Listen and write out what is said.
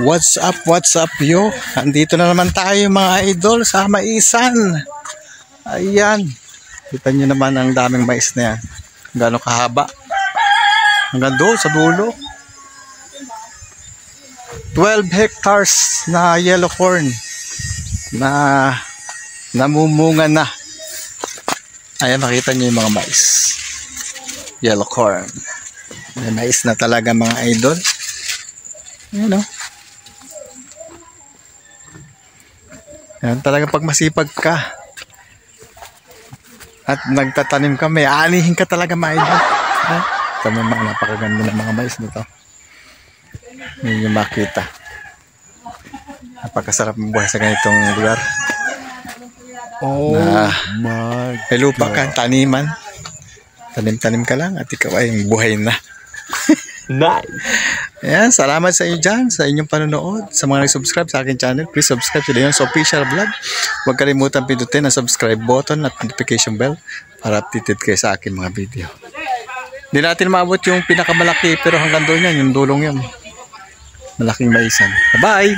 What's up yo? Andito na naman tayo mga idol sa maisan. Ayan. Kita nyo naman ang daming mais na yan. Gano'ng kahaba. Hanggang doon sa dulo. 12 hectares na yellow corn na namumunga na. Ayan, makita nyo yung mga mais. Yellow corn. May mais na talaga mga idol. Ayan o. Ayan, talaga pag masipag ka at nagtatanim ka, may aanihin ka talaga mga idol. Ito may mga napakaganda ng mga mais nito. Hindi nyo makita. Napakasarap ng buhay sa ganitong lugar. May lupa ka, taniman. Tanim-tanim ka lang at ikaw ay buhay na. Nice. Ayan, salamat sa inyo dyan, sa inyong panonood. Sa mga nag-subscribe sa aking channel, please subscribe to Leon's Official Vlog. Huwag kalimutan pindutin ang subscribe button at notification bell para updated kayo sa aking mga video. Hindi natin maabot yung pinakamalaki pero hanggang doon yan, yung dulong yan. Malaking maisan. Bye!